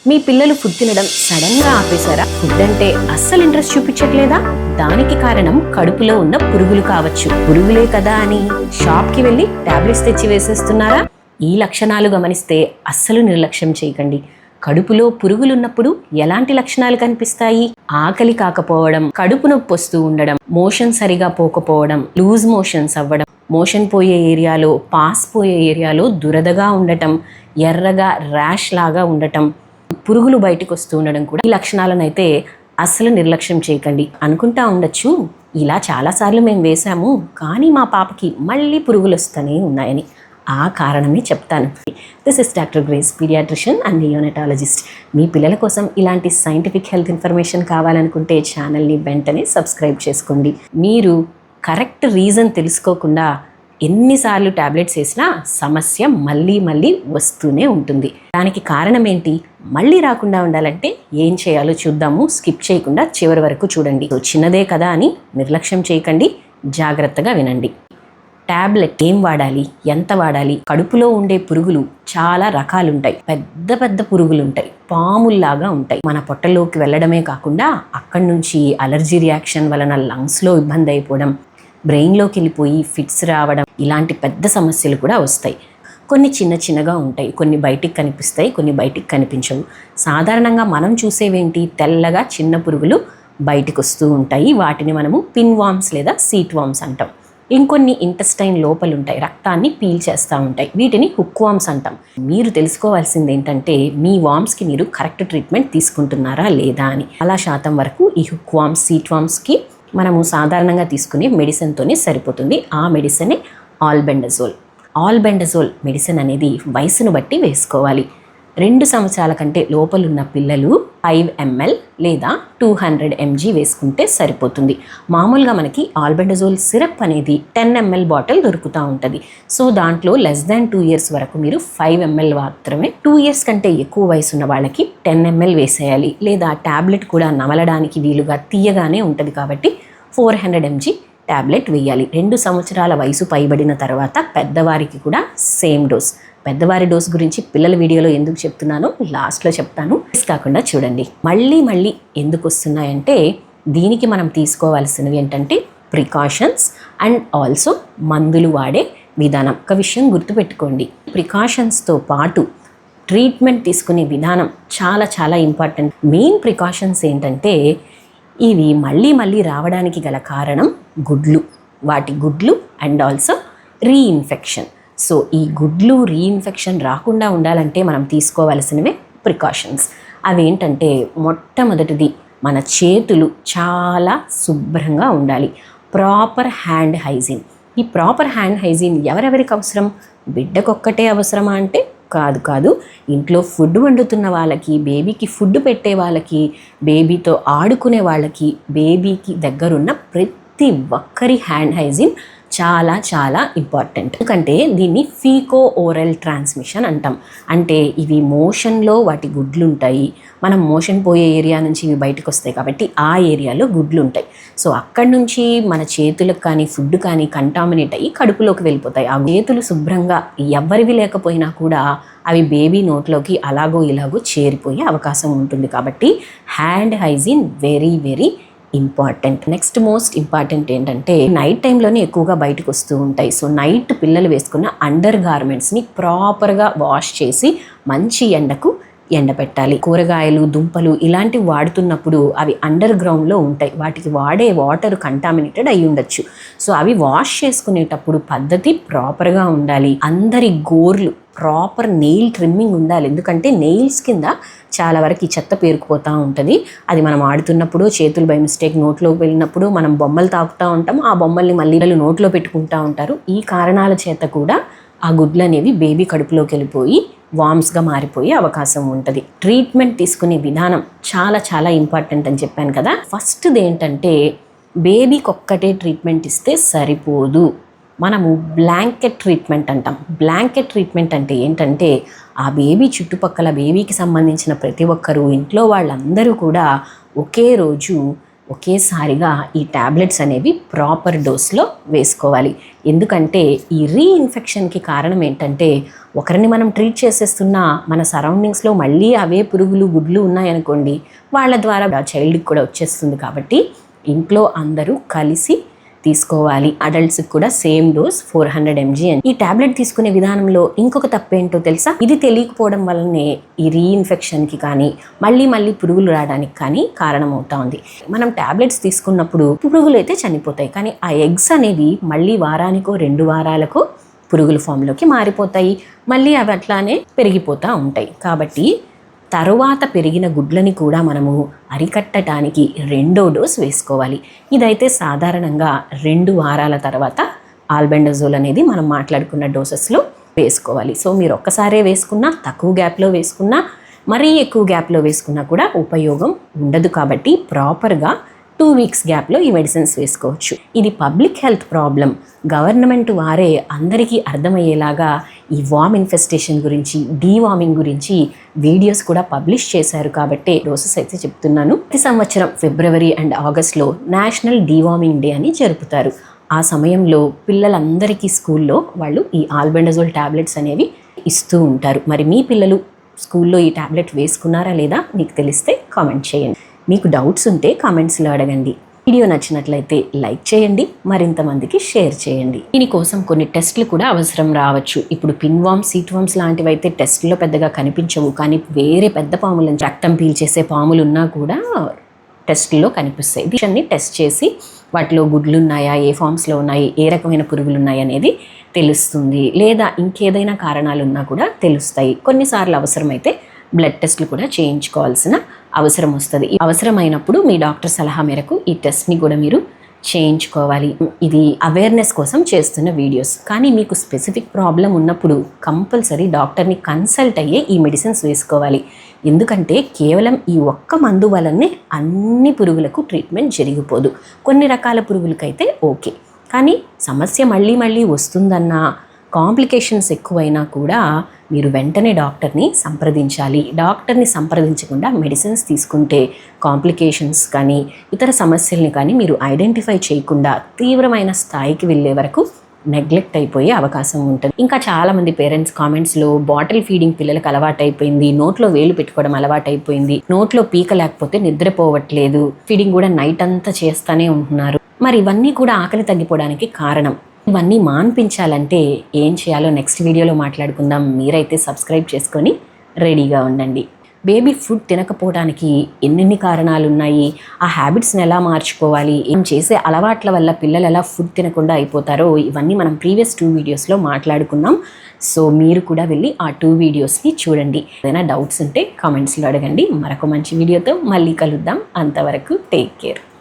మీ పిల్లలు ఫుడ్ తినడం సడన్ గా ఆపేశారా? ఫుడ్ అంటే అస్సలు ఇంట్రెస్ట్ చూపించట్లేదా? దానికి కారణం కడుపులో ఉన్న పురుగులు కావచ్చు. పురుగులే కదా అని షాప్ కి వెళ్లి టాబ్లెట్స్ తెచ్చి వేసేస్తున్నారా? ఈ లక్షణాలు గమనిస్తే అస్సలు నిర్లక్ష్యం చేయకండి. కడుపులో పురుగులున్నప్పుడు ఎలాంటి లక్షణాలు కనిపిస్తాయి? ఆకలి కాకపోవడం, కడుపు నొప్పి వస్తూ ఉండడం, మోషన్ సరిగా పోకపోవడం, లూజ్ మోషన్స్ అవ్వడం, మోషన్ పోయే ఏరియాలో, పాస్ పోయే ఏరియాలో దురదగా ఉండటం, ఎర్రగా ర్యాష్ లాగా ఉండటం, పురుగులు బయటకు వస్తూ ఉండడం కూడా ఈ లక్షణాలను అయితే అస్సలు నిర్లక్ష్యం చేయకండి. అనుకుంటా ఉండొచ్చు, ఇలా చాలాసార్లు మేము వేసాము కానీ మా పాపకి మళ్ళీ పురుగులు వస్తూనే ఉన్నాయని. ఆ కారణమే చెప్తాను. This is doctor Grace, paediatrician and neonatologist. మీ పిల్లల కోసం ఇలాంటి సైంటిఫిక్ హెల్త్ ఇన్ఫర్మేషన్ కావాలనుకుంటే ఛానల్ని వెంటనే సబ్స్క్రైబ్ చేసుకోండి. మీరు కరెక్ట్ రీజన్ తెలుసుకోకుండా ఎన్నిసార్లు టాబ్లెట్స్ వేసినా సమస్య మళ్ళీ వస్తూనే ఉంటుంది. దానికి కారణం ఏంటి? మళ్ళీ రాకుండా ఉండాలంటే ఏం చేయాలో చూద్దాము. స్కిప్ చేయకుండా చివరి వరకు చూడండి. చిన్నదే కదా అని నిర్లక్ష్యం చేయకండి, జాగ్రత్తగా వినండి. టాబ్లెట్ ఏం వాడాలి, ఎంత వాడాలి? కడుపులో ఉండే పురుగులు చాలా రకాలుంటాయి. పెద్ద పురుగులు ఉంటాయి, పాముల్లాగా ఉంటాయి. మన పొట్టలోకి వెళ్ళడమే కాకుండా అక్కడి నుంచి అలర్జీ రియాక్షన్ వలన లంగ్స్లో ఇబ్బంది అయిపోవడం, బ్రెయిన్లోకి వెళ్ళిపోయి ఫిట్స్ రావడం, ఇలాంటి పెద్ద సమస్యలు కూడా వస్తాయి. కొన్ని చిన్నగా ఉంటాయి, కొన్ని బయటికి కనిపిస్తాయి, కొన్ని బయటికి కనిపించవు. సాధారణంగా మనం చూసేవేంటి? తెల్లగా చిన్న పురుగులు బయటకు వస్తూ ఉంటాయి. వాటిని మనము పిన్ వామ్స్ లేదా సీట్ వామ్స్ అంటాం. ఇంకొన్ని ఇంటెస్టైన్ లోపల ఉంటాయి, రక్తాన్ని పీల్ చేస్తూ ఉంటాయి. వీటిని హుక్ వామ్స్ అంటాం. మీరు తెలుసుకోవాల్సింది ఏంటంటే మీ వామ్స్కి మీరు కరెక్ట్ ట్రీట్మెంట్ తీసుకుంటున్నారా లేదా అని. చాలా శాతం వరకు ఈ హుక్ వామ్స్, సీట్ వామ్స్కి మనము సాధారణంగా తీసుకునే మెడిసిన్తోనే సరిపోతుంది. ఆ మెడిసినే ఆల్బెండజోల్ మెడిసిన్ అనేది వయసును బట్టి వేసుకోవాలి. 2 సంవత్సరాల కంటే లోపలున్న పిల్లలు 5 ml లేదా 200 mg వేసుకుంటే సరిపోతుంది. మామూలుగా మనకి ఆల్బెండజోల్ సిరప్ అనేది 10 ml బాటిల్ దొరుకుతూ ఉంటుంది. సో దాంట్లో లెస్ దాన్ 2 years వరకు మీరు 5 ml మాత్రమే, 2 years కంటే ఎక్కువ వయసు ఉన్న వాళ్ళకి 10 ml వేసేయాలి. లేదా ట్యాబ్లెట్ కూడా నమలడానికి వీలుగా తీయగానే ఉంటుంది కాబట్టి 400 mg ట్యాబ్లెట్ వేయాలి. 2 సంవత్సరాల వయసు పైబడిన తర్వాత పెద్దవారికి కూడా సేమ్ డోస్. పెద్దవారి డోస్ గురించి పిల్లల వీడియోలో ఎందుకు చెప్తున్నానో లాస్ట్లో చెప్తాను. మిస్ కాకుండా చూడండి. మళ్ళీ ఎందుకు వస్తున్నాయంటే దీనికి మనం తీసుకోవాల్సినవి ఏంటంటే ప్రికాషన్స్ అండ్ ఆల్సో మందులు వాడే విధానం. ఒక విషయం గుర్తుపెట్టుకోండి, ప్రికాషన్స్తో పాటు ట్రీట్మెంట్ తీసుకునే విధానం చాలా ఇంపార్టెంట్. మెయిన్ ప్రికాషన్స్ ఏంటంటే ఇవి మళ్ళీ రావడానికి గల కారణం వాటి గుడ్లు అండ్ ఆల్సో రీఇన్ఫెక్షన్. సో ఈ గుడ్లు రీఇన్ఫెక్షన్ రాకుండా ఉండాలంటే మనం తీసుకోవాల్సినవే ప్రికాషన్స్. అవేంటంటే మొట్టమొదటిది, మన చేతులు చాలా శుభ్రంగా ఉండాలి. Proper hand hygiene. ఈ ప్రాపర్ హ్యాండ్ హైజీన్ ఎవరెవరికి అవసరం? బిడ్డకొక్కటే అవసరమా అంటే కాదు. ఇంట్లో ఫుడ్ వండుతున్న వాళ్ళకి, బేబీకి ఫుడ్ పెట్టే వాళ్ళకి, బేబీతో ఆడుకునే వాళ్ళకి, బేబీకి దగ్గరున్న ప్రతి ఒక్కరి హ్యాండ్ హైజీన్ చాలా ఇంపార్టెంట్. ఎందుకంటే దీన్ని ఫీకో ఓరల్ ట్రాన్స్మిషన్ అంటాం. అంటే ఇవి మోషన్లో వాటి గుడ్లు ఉంటాయి. మనం మోషన్ పోయే ఏరియా నుంచి ఇవి బయటకు వస్తాయి కాబట్టి ఆ ఏరియాలో గుడ్లు ఉంటాయి. సో అక్కడి నుంచి మన చేతులకు కానీ ఫుడ్ కానీ కంటామినేట్ అయ్యి కడుపులోకి వెళ్ళిపోతాయి. ఆ చేతులు శుభ్రంగా ఎవరివి లేకపోయినా కూడా అవి బేబీ నోట్లోకి అలాగో ఇలాగో చేరిపోయే అవకాశం ఉంటుంది. కాబట్టి hand hygiene very important. Next most important ఏంటంటే నైట్ టైంలోనే ఎక్కువగా బయటకు వస్తూ ఉంటాయి. సో నైట్ పిల్లలు వేసుకున్న అండర్ గార్మెంట్స్ని ప్రాపర్గా వాష్ చేసి మంచి ఎండకు ఎండబెట్టాలి. కూరగాయలు, దుంపలు ఇలాంటివి వాడుతున్నప్పుడు అవి అండర్ గ్రౌండ్లో ఉంటాయి. వాటికి వాడే వాటర్ కంటామినేటెడ్ అయి ఉండొచ్చు. సో అవి వాష్ చేసుకునేటప్పుడు పద్ధతి ప్రాపర్గా ఉండాలి. అందరి గోర్లు ప్రాపర్ నెయిల్ ట్రిమ్మింగ్ ఉండాలి. ఎందుకంటే నెయిల్స్ కింద చాలా వరకు ఈ చెత్త పేరుకుపోతూ ఉంటుంది. అది మనం ఆడుతున్నప్పుడు చేతులు బై మిస్టేక్ నోట్లోకి వెళ్ళినప్పుడు మనం బొమ్మలు తాకుతూ ఉంటాం. ఆ బొమ్మల్ని మళ్ళీ నోట్లో పెట్టుకుంటూ ఉంటారు. ఈ కారణాల చేత కూడా ఆ గుడ్లు అనేవి బేబీ కడుపులోకి వెళ్ళిపోయి వామ్స్గా మారిపోయే అవకాశం ఉంటుంది. ట్రీట్మెంట్ తీసుకునే విధానం చాలా ఇంపార్టెంట్ అని చెప్పాను కదా. ఫస్ట్ది ఏంటంటే బేబీకి ఒక్కటే ట్రీట్మెంట్ ఇస్తే సరిపోదు. మనము బ్లాంకెట్ ట్రీట్మెంట్ అంటాం. బ్లాంకెట్ ట్రీట్మెంట్ అంటే ఏంటంటే ఆ బేబీ చుట్టుపక్కల బేబీకి సంబంధించిన ప్రతి ఒక్కరూ, ఇంట్లో వాళ్ళందరూ కూడా ఒకే రోజు ఒకేసారిగా ఈ ట్యాబ్లెట్స్ అనేవి ప్రాపర్ డోస్లో వేసుకోవాలి. ఎందుకంటే ఈ రీఇన్ఫెక్షన్కి కారణం ఏంటంటే ఒకరిని మనం ట్రీట్ చేసేస్తున్నా మన సరౌండింగ్స్లో మళ్ళీ అవే పురుగులు గుడ్లు ఉన్నాయనుకోండి, వాళ్ళ ద్వారా చైల్డ్కి కూడా వచ్చేస్తుంది. కాబట్టి ఇంట్లో అందరూ కలిసి తీసుకోవాలి. అడల్ట్స్కి కూడా సేమ్ డోస్ 400 mg. ఈ టాబ్లెట్ తీసుకునే విధానంలో ఇంకొక తప్పేంటో తెలుసా? ఇది తెలియకపోవడం వల్లనే ఈ రీఇన్ఫెక్షన్కి కానీ మళ్ళీ పురుగులు రావడానికి కానీ కారణమవుతా ఉంది. మనం టాబ్లెట్స్ తీసుకున్నప్పుడు పురుగులు అయితే చనిపోతాయి, కానీ ఆ ఎగ్స్ అనేవి మళ్ళీ వారానికో 2 వారాలకో పురుగుల ఫామ్లోకి మారిపోతాయి. మళ్ళీ అవి అట్లానే పెరిగిపోతూ ఉంటాయి. కాబట్టి తరువాత పెరిగిన గుడ్లని కూడా మనము అరికట్టడానికి 2వ డోస్ వేసుకోవాలి. ఇదైతే సాధారణంగా 2 వారాల తర్వాత ఆల్బెండజోల్ అనేది మనం మాట్లాడుకున్న డోసెస్లో వేసుకోవాలి. సో మీరు ఒక్కసారే వేసుకున్నా, తక్కువ గ్యాప్లో వేసుకున్నా, మరీ ఎక్కువ గ్యాప్లో వేసుకున్నా కూడా ఉపయోగం ఉండదు. కాబట్టి ప్రాపర్గా 2 వీక్స్ గ్యాప్లో ఈ మెడిసిన్స్ వేసుకోవచ్చు. ఇది పబ్లిక్ హెల్త్ ప్రాబ్లం. గవర్నమెంట్ వారే అందరికీ అర్థమయ్యేలాగా ఈ వామ్ ఇన్ఫెస్టేషన్ గురించి, డీవామింగ్ గురించి వీడియోస్ కూడా పబ్లిష్ చేశారు. కాబట్టి డోసెస్ అయితే చెప్తున్నాను. ప్రతి సంవత్సరం ఫిబ్రవరి అండ్ ఆగస్ట్లో నేషనల్ డీవామింగ్ డే అని జరుపుతారు. ఆ సమయంలో పిల్లలందరికీ స్కూల్లో వాళ్ళు ఈ ఆల్బెండజోల్ టాబ్లెట్స్ అనేవి ఇస్తూ ఉంటారు. మరి మీ పిల్లలు స్కూల్లో ఈ టాబ్లెట్ వేసుకున్నారా లేదా మీకు తెలిస్తే కామెంట్ చేయండి. మీకు డౌట్స్ ఉంటే కామెంట్స్లో అడగండి. వీడియో నచ్చినట్లయితే లైక్ చేయండి, మరింత మందికి షేర్ చేయండి. దీనికోసం కొన్ని టెస్టులు కూడా అవసరం రావచ్చు. ఇప్పుడు పిన్వామ్స్, సీట్వామ్స్ లాంటివి అయితే టెస్టుల్లో పెద్దగా కనిపించవు, కానీ వేరే పెద్ద పాములను, రక్తం పీల్చేసే పాములు ఉన్నా కూడా టెస్టుల్లో కనిపిస్తాయి. వీటిని టెస్ట్ చేసి వాటిలో గుడ్లు ఉన్నాయా, ఏ ఫామ్స్లో ఉన్నాయి, ఏ రకమైన పురుగులు ఉన్నాయి అనేది తెలుస్తుంది. లేదా ఇంకేదైనా కారణాలు ఉన్నా కూడా తెలుస్తాయి. కొన్నిసార్లు అవసరమైతే బ్లడ్ టెస్ట్లు కూడా చేయించుకోవాల్సిన అవసరం వస్తుంది. అవసరమైనప్పుడు మీ డాక్టర్ సలహా మేరకు ఈ టెస్ట్ని కూడా మీరు చేయించుకోవాలి. ఇది అవేర్నెస్ కోసం చేస్తున్న వీడియోస్. కానీ మీకు స్పెసిఫిక్ ప్రాబ్లం ఉన్నప్పుడు కంపల్సరీ డాక్టర్ని కన్సల్ట్ అయ్యే ఈ మెడిసిన్స్ వేసుకోవాలి. ఎందుకంటే కేవలం ఈ ఒక్క మందు వలనే అన్ని పురుగులకు ట్రీట్మెంట్ జరిగిపోదు. కొన్ని రకాల పురుగులకైతే ఓకే, కానీ సమస్య మళ్ళీ వస్తుందన్నా, కాంప్లికేషన్స్ ఎక్కువైనా కూడా మీరు వెంటనే డాక్టర్ని సంప్రదించాలి. డాక్టర్ని సంప్రదించకుండా మెడిసిన్స్ తీసుకుంటే కాంప్లికేషన్స్ కానీ ఇతర సమస్యల్ని కానీ మీరు ఐడెంటిఫై చేయకుండా తీవ్రమైన స్థాయికి వెళ్ళే వరకు నెగ్లెక్ట్ అయిపోయే అవకాశం ఉంటుంది. ఇంకా చాలామంది పేరెంట్స్ కామెంట్స్లో బాటిల్ ఫీడింగ్ పిల్లలకు అలవాటైపోయింది, నోట్లో వేలు పెట్టుకోవడం అలవాటైపోయింది, నోట్లో పీక లేకపోతే నిద్రపోవట్లేదు, ఫీడింగ్ కూడా నైట్ అంతా చేస్తూనే ఉంటున్నారు. మరి ఇవన్నీ కూడా ఆకలి తగ్గిపోవడానికి కారణం. ఇవన్నీ మాన్పించాలంటే ఏం చేయాలో నెక్స్ట్ వీడియోలో మాట్లాడుకుందాం. మీరైతే సబ్స్క్రైబ్ చేసుకొని రెడీగా ఉండండి. బేబీ ఫుడ్ తినకపోవడానికి ఎన్నెన్ని కారణాలు ఉన్నాయి, ఆ హ్యాబిట్స్ని ఎలా మార్చుకోవాలి, ఏం చేసే అలవాట్ల వల్ల పిల్లలు ఎలా ఫుడ్ తినకుండా అయిపోతారో ఇవన్నీ మనం ప్రీవియస్ 2 వీడియోస్లో మాట్లాడుకున్నాం. సో మీరు కూడా వెళ్ళి ఆ 2 వీడియోస్ని చూడండి. ఏదైనా డౌట్స్ ఉంటే కామెంట్స్లో అడగండి. మరొక మంచి వీడియోతో మళ్ళీ కలుద్దాం. అంతవరకు టేక్ కేర్.